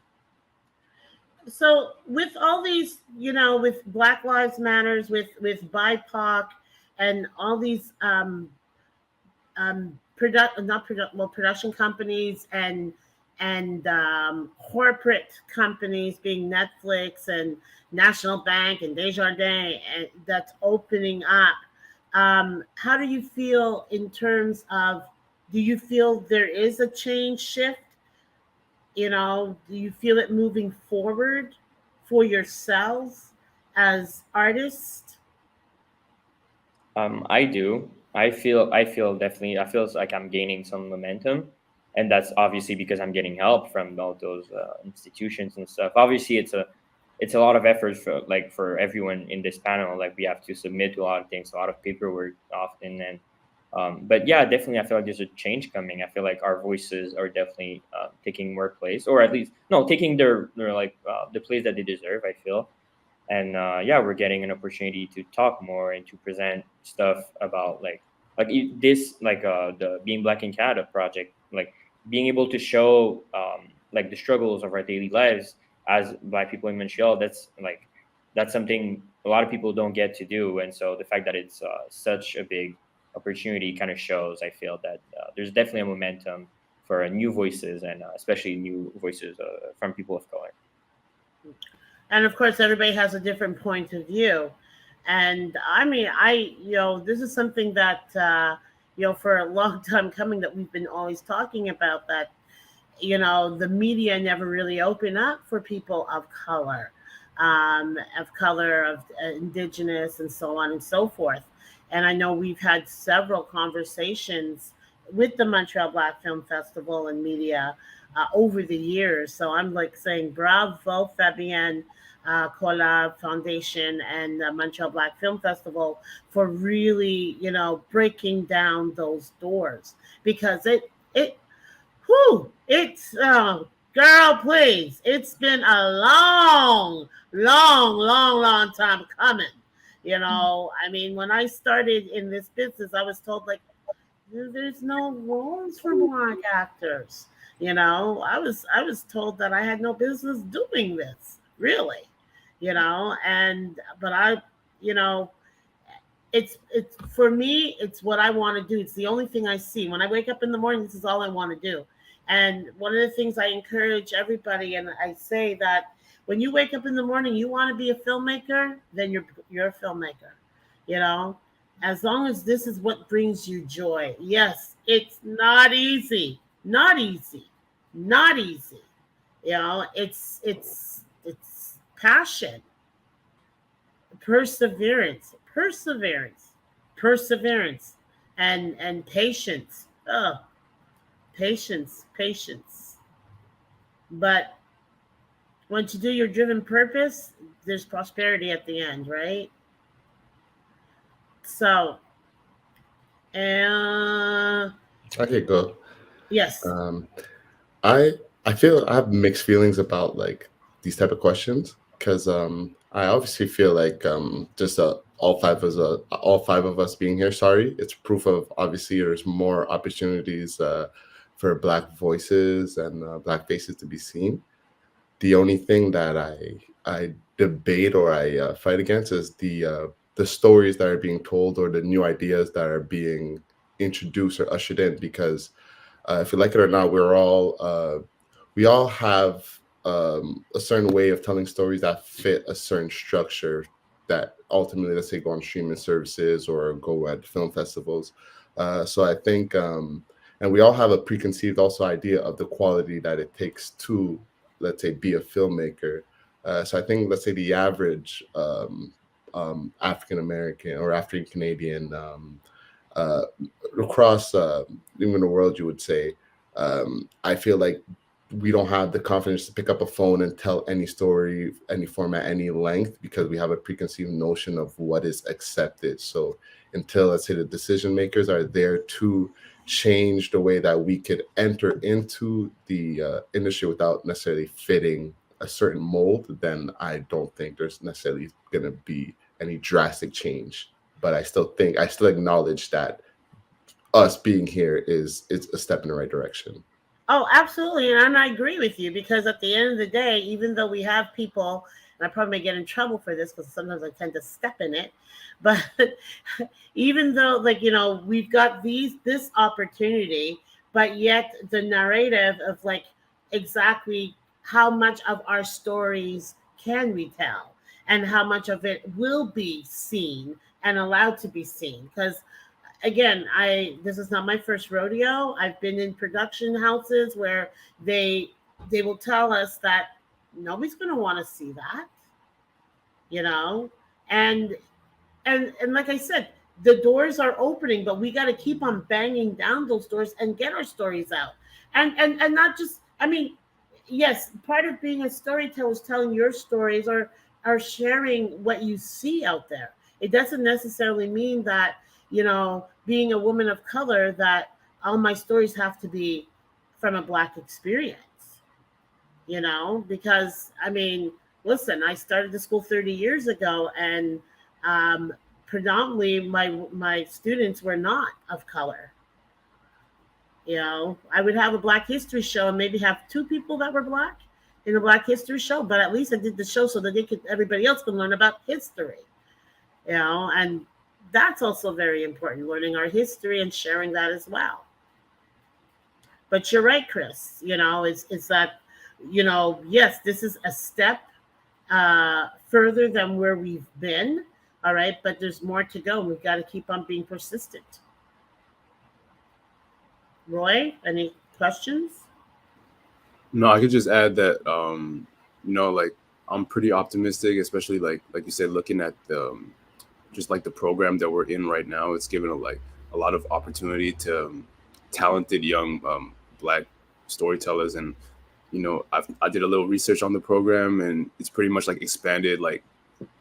So with all these, with Black Lives Matters, with BIPOC, and all these production companies and corporate companies being Netflix and National Bank and Desjardins, and that's opening up. How do you feel in terms of? Do you feel there is a change shift? Do you feel it moving forward for yourselves as artists? I do. I feel definitely. I feel like I'm gaining some momentum, and that's obviously because I'm getting help from all those institutions and stuff. Obviously, it's a lot of effort for everyone in this panel. Like we have to submit to a lot of things, a lot of paperwork often, and But yeah, definitely, I feel like there's a change coming. I feel like our voices are definitely taking more place, or at least no, taking their like the place that they deserve. I feel, and yeah, we're getting an opportunity to talk more and to present stuff about this the Being Black in Canada project, like being able to show like the struggles of our daily lives as Black people in Montreal. That's something a lot of people don't get to do, and so the fact that it's such a big opportunity kind of shows, I feel, that there's definitely a momentum for new voices, and especially new voices from people of color. And of course, everybody has a different point of view. And I mean, this is something that, for a long time coming, that we've been always talking about, that, the media never really open up for people of indigenous, and so on and so forth. And I know we've had several conversations with the Montreal Black Film Festival and media over the years. So I'm like saying bravo, Fabienne Collab Foundation and the Montreal Black Film Festival, for really, breaking down those doors, because it's girl, please, it's been a long, long, long, long time coming. I mean, when I started in this business, I was told, like, there's no roles for Black actors. I was told that I had no business doing this, really. And but I, you know, it's for me, it's what I want to do. It's the only thing I see when I wake up in the morning. This is all I want to do. And one of the things I encourage everybody, and I say that when you wake up in the morning, you want to be a filmmaker, then you're a filmmaker. You know, as long as this is what brings you joy. Yes, it's not easy, not easy, not easy. It's passion, perseverance, and patience. Oh, patience. But once you do your driven purpose, there's prosperity at the end, right? So, Okay, go. Yes. I I feel I have mixed feelings about like these type of questions, because I obviously feel like just all five of us being here, sorry, it's proof of obviously there's more opportunities for Black voices and Black faces to be seen. The only thing that I debate or I fight against is the stories that are being told, or the new ideas that are being introduced or ushered in, because if you like it or not, we all have a certain way of telling stories that fit a certain structure that ultimately, let's say, go on streaming services or go at film festivals. So I think, and we all have a preconceived also idea of the quality that it takes to, let's say, be a filmmaker. So I think, let's say, the average African American or African Canadian uh, across even the world, you would say, I feel like we don't have the confidence to pick up a phone and tell any story, any format, any length, because we have a preconceived notion of what is accepted. So until, let's say, the decision makers are there to change the way that we could enter into the industry without necessarily fitting a certain mold, then I don't think there's necessarily going to be any drastic change. But I still acknowledge that us being here is a step in the right direction. Oh, absolutely. And I agree with you, because at the end of the day, even though we have people, and I probably may get in trouble for this because sometimes I tend to step in it, but even though, like, we've got this opportunity, but yet the narrative of, like, exactly how much of our stories can we tell, and how much of it will be seen and allowed to be seen. Because again, this is not my first rodeo. I've been in production houses where they will tell us that nobody's going to want to see that, you know, and and like I said, the doors are opening, but we got to keep on banging down those doors and get our stories out, and not just. I mean, yes, part of being a storyteller is telling your stories, or sharing what you see out there. It doesn't necessarily mean that being a woman of color, that all my stories have to be from a Black experience, because I mean, listen, I started the school 30 years ago, and predominantly my students were not of color. I would have a Black history show and maybe have two people that were Black in a Black history show, but at least I did the show so that everybody else can learn about history, and that's also very important, learning our history and sharing that as well. But you're right, Chris. It's that, yes, this is a step further than where we've been. All right, but there's more to go. We've got to keep on being persistent. Roy, any questions? No, I could just add that like I'm pretty optimistic, especially like you said, looking at the just like the program that we're in right now. It's given a lot of opportunity to talented young Black storytellers, and I did a little research on the program, and it's pretty much like expanded like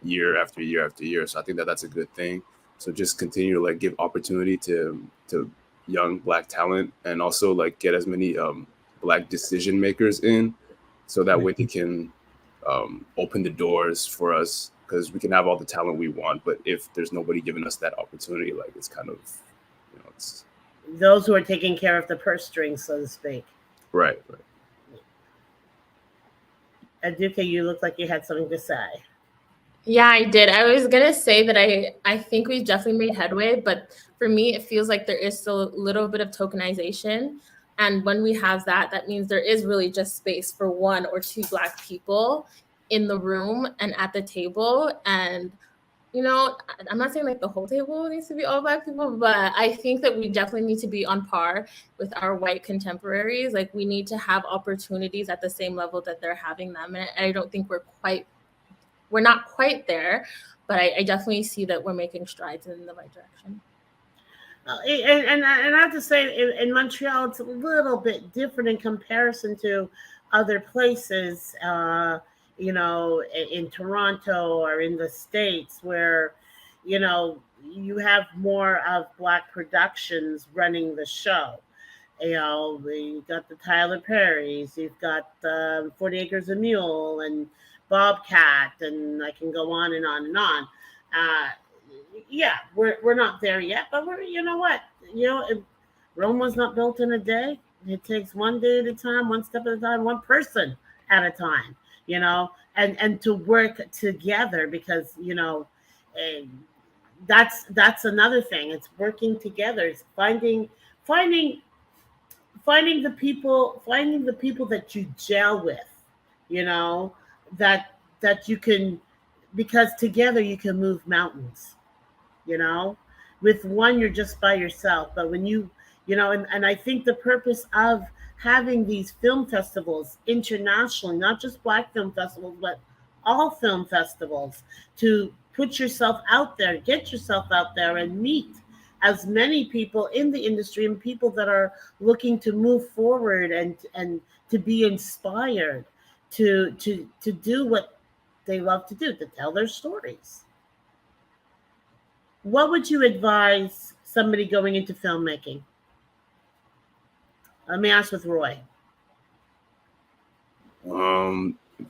year after year after year. So I think that that's a good thing. So just continue to like give opportunity to young Black talent, and also like get as many Black decision makers in, so that way they can open the doors for us, because we can have all the talent we want, but if there's nobody giving us that opportunity, like it's kind of, it's those who are taking care of the purse strings, so to speak. Right. Aduke, you look like you had something to say. Yeah, I did. I was going to say that I think we've definitely made headway, but for me, it feels like there is still a little bit of tokenization. And when we have that, that means there is really just space for one or two Black people in the room and at the table. And, I'm not saying like the whole table needs to be all Black people, but I think that we definitely need to be on par with our white contemporaries. Like, we need to have opportunities at the same level that they're having them. And I don't think we're not quite there, but I definitely see that we're making strides in the right direction. And I have to say, in Montreal, it's a little bit different in comparison to other places, in Toronto or in the States, where, you have more of Black productions running the show. You've got the Tyler Perrys, you've got 40 Acres of Mule and Bobcat, and I can go on and on and on. Yeah, we're not there yet, but Rome was not built in a day. It takes one day at a time, one step at a time, one person at a time, and to work together, because that's another thing. It's working together. It's finding the people that you gel with, that you can, because together you can move mountains. With one, you're just by yourself. But when and I think the purpose of having these film festivals internationally, not just Black film festivals, but all film festivals, to put yourself out there, get yourself out there and meet as many people in the industry and people that are looking to move forward and to be inspired to do what they love to do, to tell their stories. What would you advise somebody going into filmmaking? Let me ask with Roy.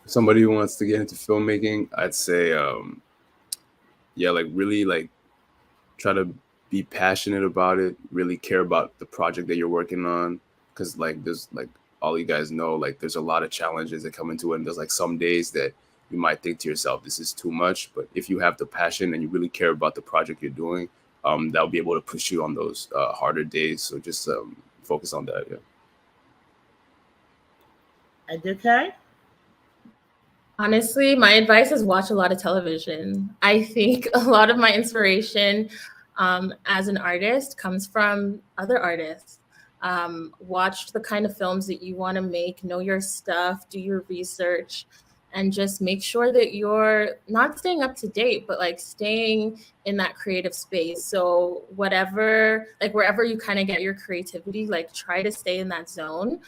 Somebody who wants to get into filmmaking, I'd say, really try to be passionate about it, really care about the project that you're working on. Cause there's all you guys know, there's a lot of challenges that come into it. And there's some days that you might think to yourself, this is too much. But if you have the passion and you really care about the project you're doing, that'll be able to push you on those harder days. So just focus on that. Yeah. Aduke? Honestly, my advice is watch a lot of television. I think a lot of my inspiration as an artist comes from other artists. Watch the kind of films that you want to make, know your stuff, do your research, and just make sure that you're not staying up to date, but staying in that creative space. So wherever you kind of get your creativity, try to stay in that zone.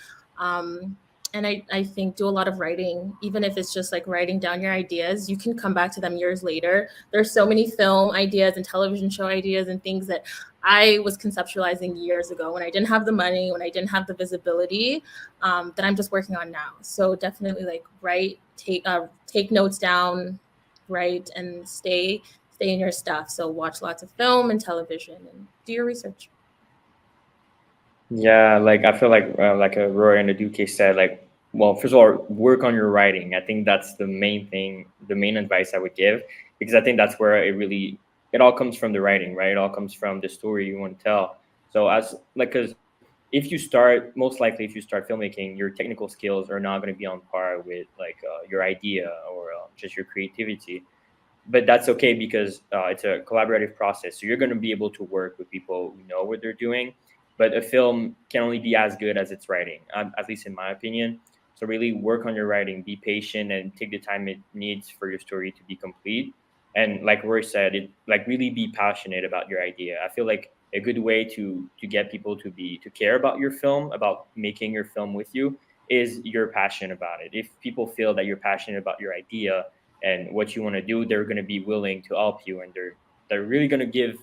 And I think do a lot of writing, even if it's just writing down your ideas. You can come back to them years later. There's so many film ideas and television show ideas and things that I was conceptualizing years ago when I didn't have the money, when I didn't have the visibility, that I'm just working on now. So definitely like write, take notes down, write, and stay in your stuff. So watch lots of film and television and do your research. Yeah, like I feel like Roy and Aduke said, like, well, first of all, work on your writing. I think that's the main thing, the main advice I would give, because I think that's where it all comes from the writing, right? It all comes from the story you want to tell. So as like, because most likely if you start filmmaking, your technical skills are not going to be on par with like your idea or just your creativity. But that's okay because it's a collaborative process. So you're going to be able to work with people who know what they're doing. But a film can only be as good as its writing, at least in my opinion. So really work on your writing, be patient, and take the time it needs for your story to be complete. And like Roy said, like really be passionate about your idea. I feel like a good way to get people to care about your film, about making your film with you, is you're passionate about it. If people feel that you're passionate about your idea and what you want to do, they're going to be willing to help you, and they're really going to give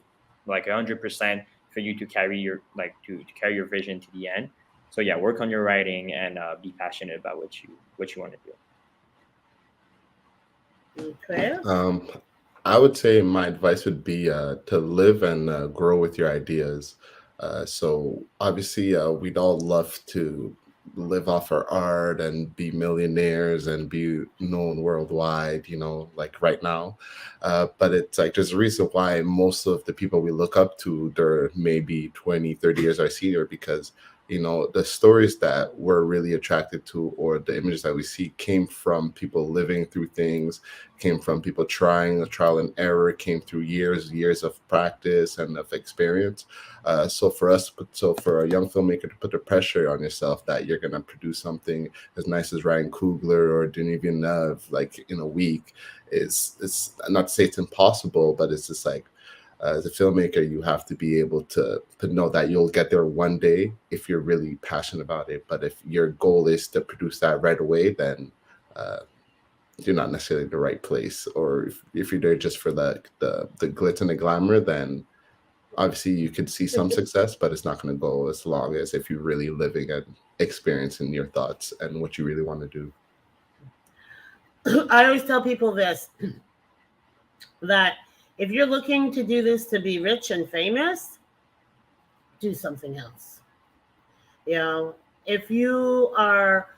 like 100% for you to carry your to carry your vision to the end. So yeah, work on your writing and be passionate about what you want to do. Okay. I would say my advice would be to live and grow with your ideas. So obviously, we'd all love to live off our art and be millionaires and be known worldwide, like right now. But it's like there's a reason why most of the people we look up to, they're maybe 20, 30 years our senior, because the stories that we're really attracted to, or the images that we see, came from people living through things, came from people trying a trial and error, came through years of practice and of experience. So for a young filmmaker to put the pressure on yourself that you're going to produce something as nice as Ryan Coogler or Denis Villeneuve like in a week, it's not to say it's impossible, but it's just like, as a filmmaker, you have to be able to know that you'll get there one day if you're really passionate about it. But if your goal is to produce that right away, then you're not necessarily in the right place. Or if you're there just for the glitz and the glamour, then obviously you could see some success, but it's not going to go as long as if you're really living and experiencing your thoughts and what you really want to do. I always tell people this, that if you're looking to do this to be rich and famous, do something else. If you are,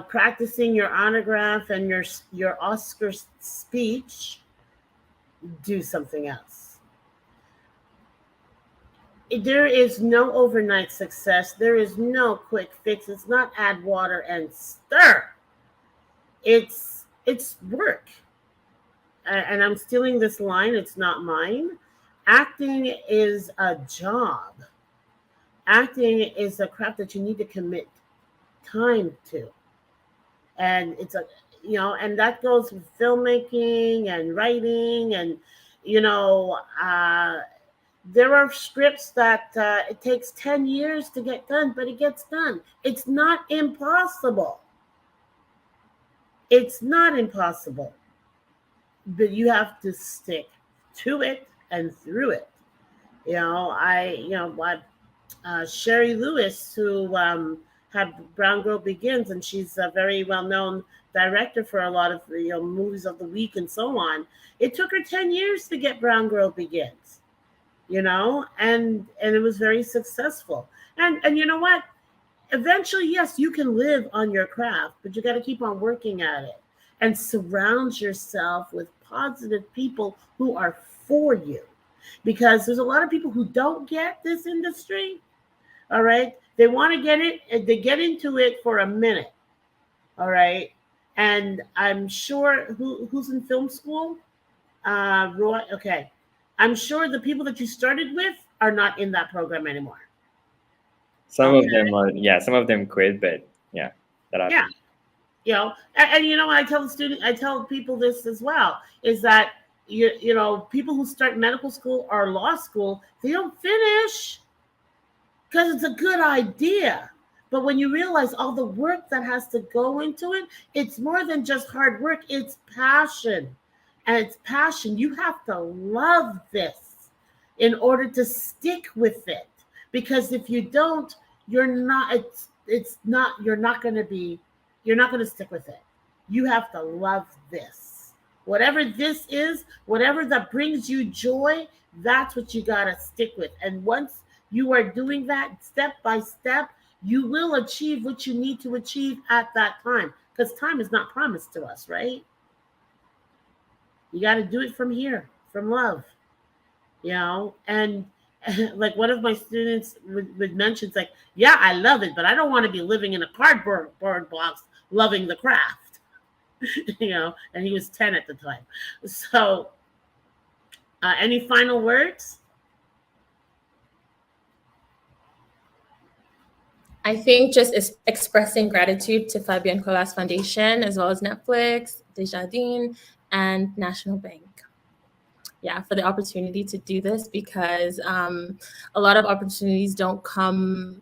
practicing your autograph and your Oscar speech, do something else. There is no overnight success. There is no quick fix. It's not add water and stir. It's work. And I'm stealing this line, it's not mine. Acting is a job. Acting is a craft that you need to commit time to. And it's and that goes with filmmaking and writing. And, there are scripts that it takes 10 years to get done, but it gets done. It's not impossible. It's not impossible. But you have to stick to it and through it. Sherry Lewis, who had Brown Girl Begins, and she's a very well-known director for a lot of movies of the week and so on. It took her 10 years to get Brown Girl Begins, and it was very successful. And you know what? Eventually, yes, you can live on your craft, but you got to keep on working at it and surround yourself with positive people who are for you, because there's a lot of people who don't get this industry. All right, they want to get it, they get into it for a minute. All right, and I'm sure who's in film school, Roy. Okay, I'm sure the people that you started with are not in that program anymore. Some of them are, some of them quit, but that happens. And I tell people this as well, is that people who start medical school or law school, they don't finish because it's a good idea. But when you realize all the work that has to go into it, it's more than just hard work, it's passion. And it's passion. You have to love this. in order to stick with it. Because if you don't, you're not, it's not, you're not going to stick with it. You have to love this. Whatever this is, whatever that brings you joy, that's what you got to stick with. And once you are doing that step by step, you will achieve what you need to achieve at that time. Because time is not promised to us, right? You got to do it from here, from love, and like one of my students would mention, it's like, yeah, I love it, but I don't want to be living in a cardboard box loving the craft, and he was 10 at the time. So any final words? I think just expressing gratitude to Fabienne Colas Foundation, as well as Netflix, Desjardins, and National Bank. Yeah, for the opportunity to do this, because a lot of opportunities don't come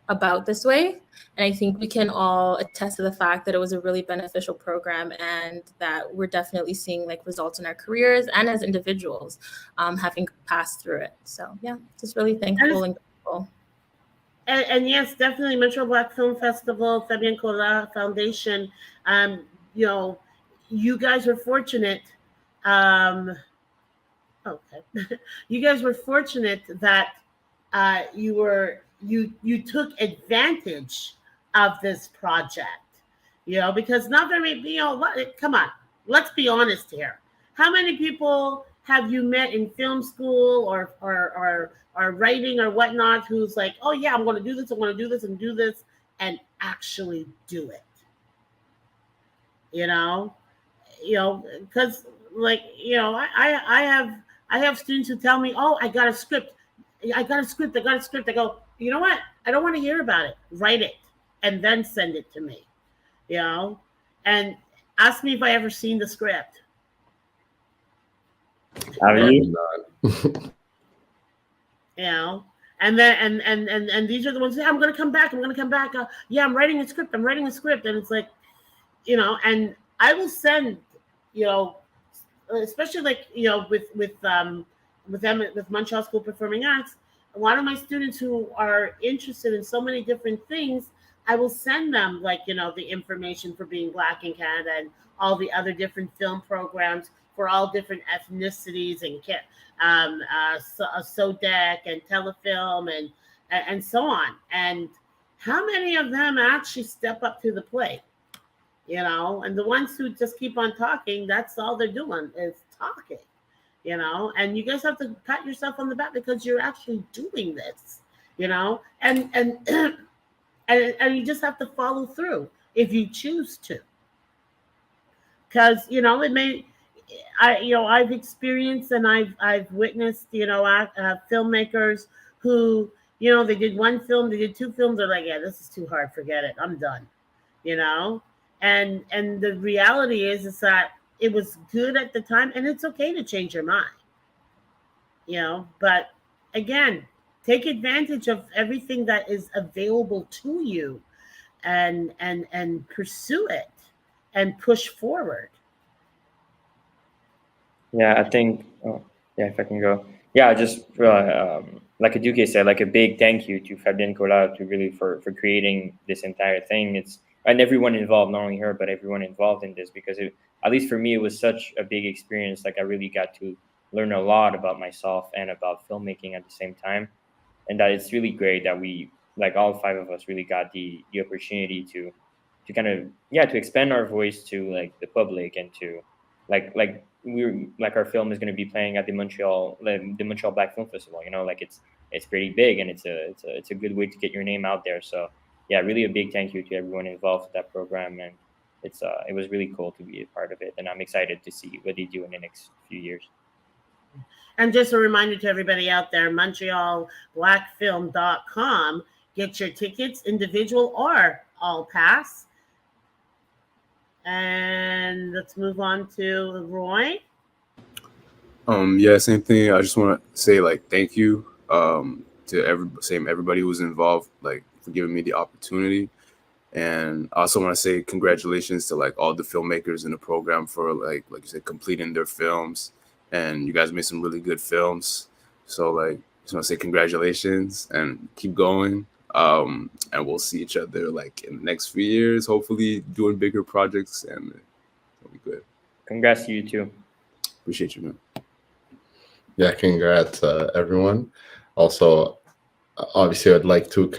about this way. And I think we can all attest to the fact that it was a really beneficial program, and that we're definitely seeing like results in our careers and as individuals having passed through it. So yeah, just really thankful and grateful. And yes, definitely Montreal Black Film Festival, Fabienne Colas Foundation. You guys were fortunate. You guys were fortunate that you took advantage of this project. Because not very, come on, let's be honest here. How many people have you met in film school or writing or whatnot who's like, oh yeah, I'm going to do this, I'm going to do this and do this, and actually do it? Because I have students who tell me, oh, I got a script. I go, you know what? I don't want to hear about it. Write it and then send it to me, and ask me if I ever seen the script. Have you? And then and these are the ones that I'm going to come back. Yeah, I'm writing a script. And it's like, and I will send, especially like, with Montreal School of Performing Arts, a lot of my students who are interested in so many different things, I will send them like, the information for Being Black in Canada and all the other different film programs for all different ethnicities, and SODEC and telefilm and so on. And how many of them actually step up to the plate? And the ones who just keep on talking, that's all they're doing is talking, and you guys have to pat yourself on the back because you're actually doing this, and and you just have to follow through if you choose to. Because, it may, I've experienced and I've witnessed, filmmakers who, they did one film, they did two films, they're like, yeah, this is too hard, forget it, I'm done, and the reality is that it was good at the time, and it's okay to change your mind, but again, take advantage of everything that is available to you and pursue it and push forward. Yeah, I think, if I can go. Yeah, just like Aduke said, like a big thank you to Fabienne Colas for creating this entire thing. And everyone involved, not only her, but everyone involved in this, because at least for me, it was such a big experience. Like I really got to learn a lot about myself and about filmmaking at the same time. And that it's really great that we, like all five of us, really got the opportunity to kind of, to expand our voice to like the public, and to like our film is going to be playing at the Montreal Black Film Festival. Like it's pretty big, and it's a good way to get your name out there. So yeah, really a big thank you to everyone involved with that program, and it was really cool to be a part of it, and I'm excited to see what they do in the next few years. And just a reminder to everybody out there, MontrealBlackFilm.com. Get your tickets, individual or all pass. And let's move on to Roy. Yeah, same thing. I just want to say like thank you to everybody who was involved, like for giving me the opportunity. And I also want to say congratulations to like all the filmmakers in the program for like you said, completing their films. And you guys made some really good films. So like, just want to say congratulations and keep going. And we'll see each other like in the next few years, hopefully doing bigger projects, and it'll be good. Congrats to you too. Appreciate you, man. Yeah, congrats, everyone. Also, obviously, I'd like to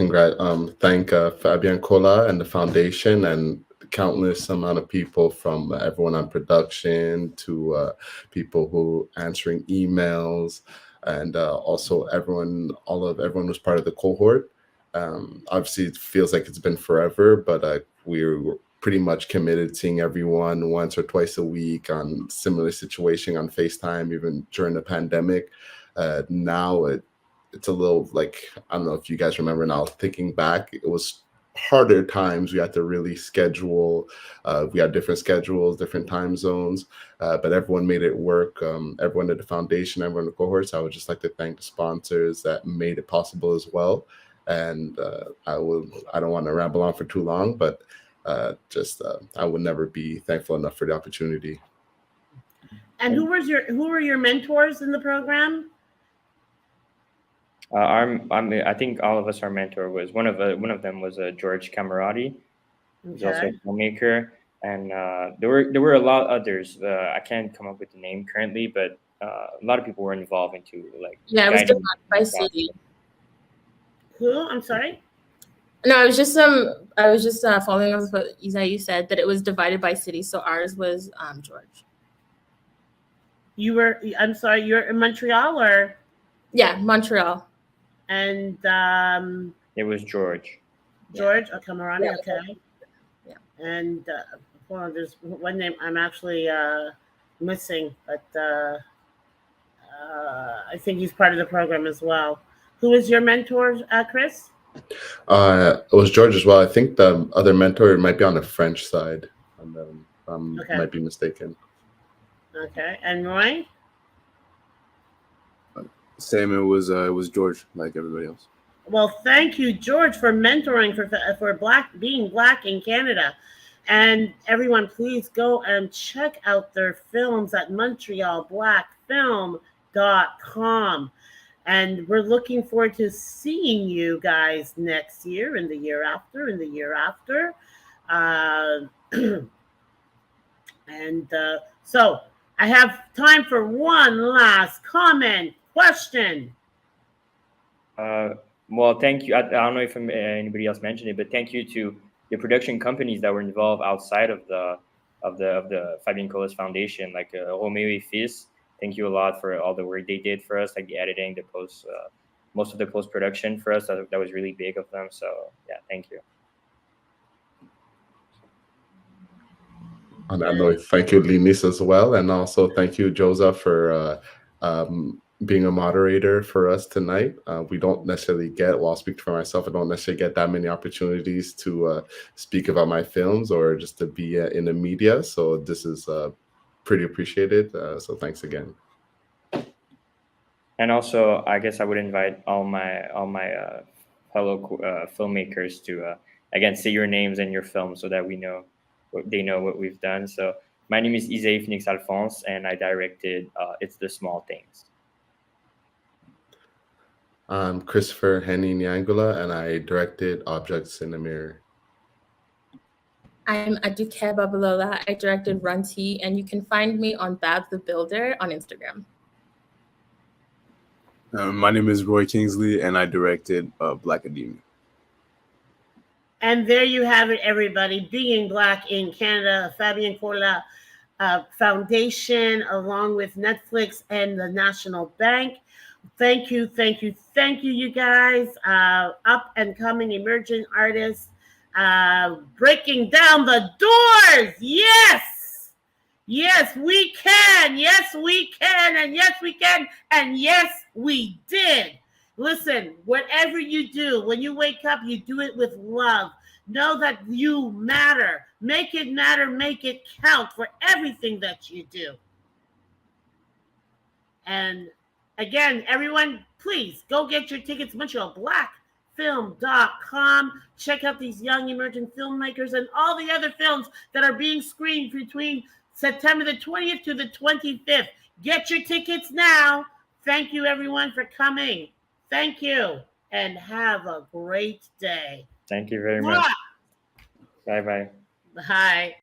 thank Fabian Cola and the foundation and countless amount of people, from everyone on production to people who answering emails, and also everyone who's part of the cohort. Obviously, it feels like it's been forever, but we're pretty much committed seeing everyone once or twice a week on similar situation on FaceTime, even during the pandemic. Now it's a little like, I don't know if you guys remember now, thinking back, it was harder times. We had to really schedule. We had different schedules, different time zones, but everyone made it work. Everyone at the foundation, everyone in the cohorts. I would just like to thank the sponsors that made it possible as well. And I don't want to ramble on for too long, but I would never be thankful enough for the opportunity. And who were your mentors in the program? I think all of us, our mentor was one of them was George Camerati. He's also a filmmaker, and there were a lot of others. I can't come up with the name currently, but a lot of people were involved into like. Yeah, it was divided by city. Who? I'm sorry. No, I was just following up with what Isaiah said, that it was divided by city. So ours was George. I'm sorry, you're in Montreal, or? Yeah, Montreal. And it was George. George, Camerati, yeah. okay. Yeah. And there's one name I'm actually missing, but I think he's part of the program as well. Who is your mentor, Chris? It was George as well. I think the other mentor might be on the French side. Okay. Might be mistaken. Okay, and Roy? Same. It was George, like everybody else. Well, thank you, George, for mentoring for being Black in Canada. And everyone, please go and check out their films at MontrealBlackFilm.com. And we're looking forward to seeing you guys next year, and the year after, and the year after. So I have time for one last comment, question. Well, thank you. I don't know if anybody else mentioned it, but thank you to the production companies that were involved outside of the Fabien Colas Foundation, like Romeo et Fils. Thank you a lot for all the work they did for us, like the editing, the post, most of the post production for us. That was really big of them. So yeah, thank you. On that note, thank you, Linis, as well, and also thank you, Josa, for being a moderator for us tonight. We don't necessarily get, well, I'll speak for myself, I don't necessarily get that many opportunities to speak about my films or just to be in the media. So this is pretty appreciated. So thanks again. And also, I guess I would invite all my fellow filmmakers to again say your names and your films so that they know what we've done. So my name is Isaiah Phoenix Alphonse, and I directed It's the Small Things. I'm Christopher Henny Nyangula, and I directed Objects in the Mirror. I'm Aduke Babalola. I directed Runty, and you can find me on Bab the Builder on Instagram. My name is Roy Kingsley, and I directed Black Academia. And there you have it, everybody. Being Black in Canada, Fabien Cola Foundation, along with Netflix and the National Bank. Thank you, you guys. Up and coming emerging artists, breaking down the doors. Yes, we can. Yes, we can. And yes, we can. And yes, we did. Listen, whatever you do, when you wake up, you do it with love. Know that you matter. Make it matter. Make it count for everything that you do. And again, everyone, please go get your tickets. MontrealBlackFilm.com. Check out these young emerging filmmakers and all the other films that are being screened between September the 20th to the 25th. Get your tickets now Thank you, everyone, for coming. Thank you, and have a great day. Thank you very much. Mwah! Bye bye. Bye.